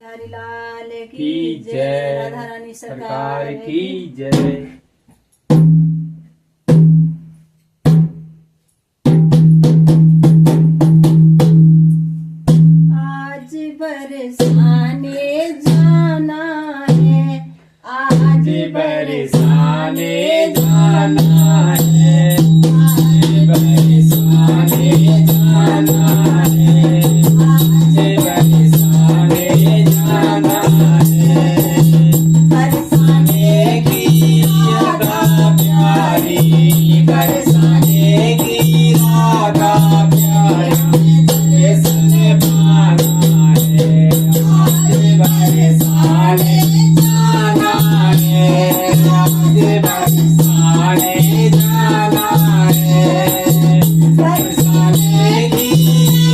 हरिलाल की जय, राधा रानी सरकार की जय। आज बरसाने जाना है, आज बरसाने जाना है, आज बरसाने जाना है, आज बरसाने जाना है। बरसाने की राधा प्यारी, बरसाने की राधा प्यारी, बरसन पाना है, आज बरसाने जाना है, आज बरसाने जाना है। बरसाने की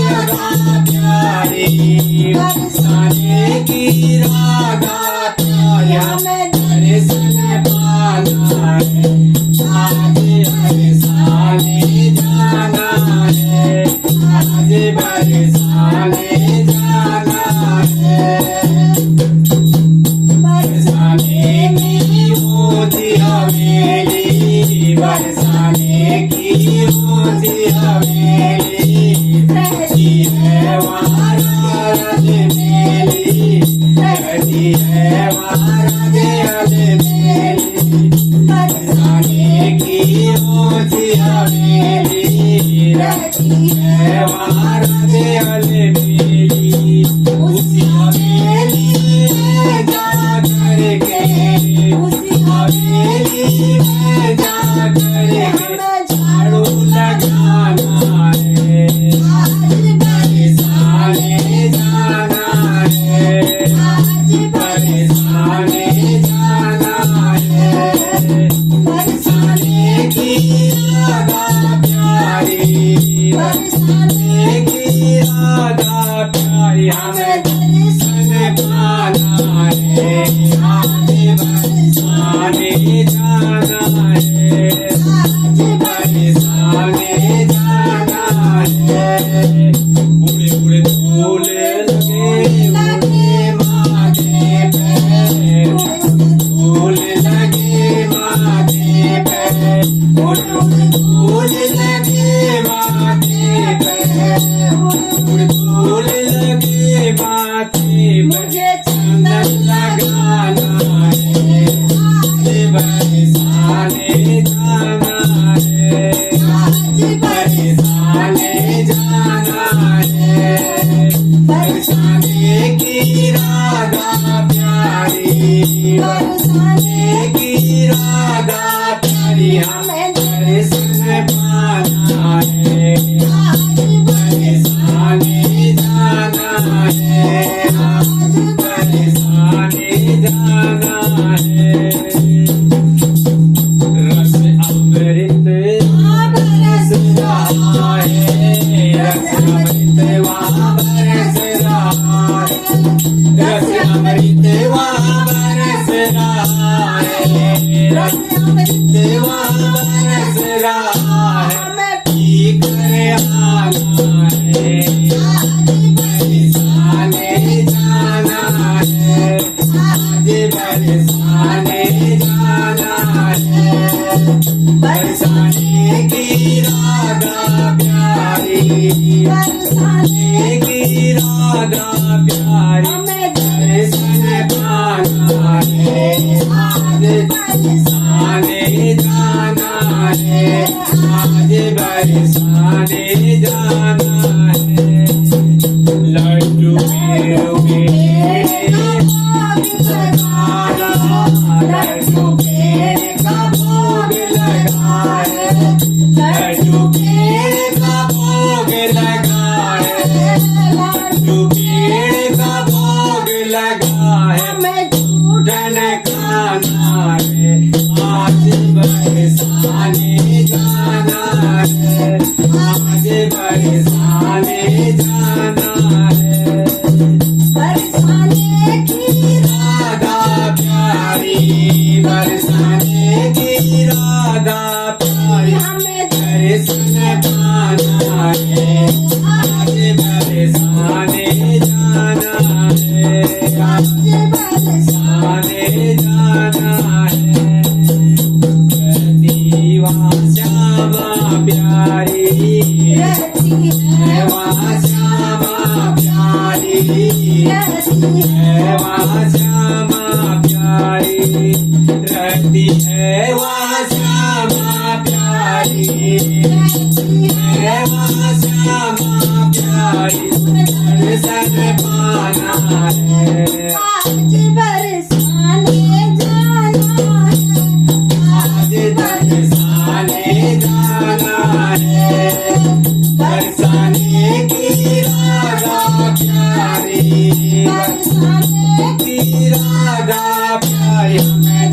राधा प्यारी, बरसाने की राधा प्यारी, हमें दर्शन पाना है, आज बरसाने जाना है, आज बरसाने जाना है। बरसाने की मोती हवेली, बरसाने की मोती हवेली, रहती है वहाँ राज मेली, रहती है वहाँ राज मेली। बरसाने की मोती हवेली, रहती है वहाँ राज मेली। उसी हवेली में जा करके, उसी हवेली में जा करके झाड़ू लगाना है, आज बरसाने जाना है, आज बरसाने जाना है। बरसाने की राधा प्यारी, बरसाने की राधा प्यारी, हमें दर्शन पाना है, आज बरसाने जाना है, आज बरसाने जाना है। उड़े उड़े फूल लगे माथे पे, फूल लगे माथे पे, उड़े उड़े फूल लगे माथे पे, उड़े फूल लगे माथे पे, मुझे चंदन लगाना है, आज बरसाने जाना है, आज बरसाने जाना है। बरसाने की राधा प्यारी, बरसाने की राधा प्यारी, हमें दर्शन पाना है, आज बरसाने जाना है, आज बरसाने जाना है। रस अमृत बरस रहा है, रस अमृत वहाँ बरस रहा है, रस अमृत वहाँ बरस रहा है, रस अमृत वहाँ बरस रहा है। हमें पी कर आना है, आज बरसाने जाना है, आज बरसाने जाना है। बरसाने की राधा प्यारी, बरसाने की राधा प्यारी, हमें दर्शन पाना है, आज बरसाने जाना है, आज बरसाने जाना है। लड्डू पेड़ोगे लड्डू पेड़ का भोग लगा है, लड्डू पेड़ का भोग लगा है, लड्डू पेड़ का भोग लगा है। हमें चूड़न खाना है, आज बरसाने जाना है, आज बरसाने जाना है। बरसाने की राधा प्यारी, बरसाने की राधा प्यारी, हमें दर्शन पाना है, आज बरसाने जाना है। आज बरसाने आने जाना है दीवा श्यामा प्यारी रहती है है वहाँ श्यामा प्यारी रहती है है वहाँ श्यामा प्यारी रहती है वहाँ श्यामा प्यारी रहती है है वहाँ श्यामा प्यारी दर्शन पाना है आज बरसाने जाना है आज दर्शाने जाना है बरसाने की राधा प्यारी बरसाने की राधा प्यारी हमें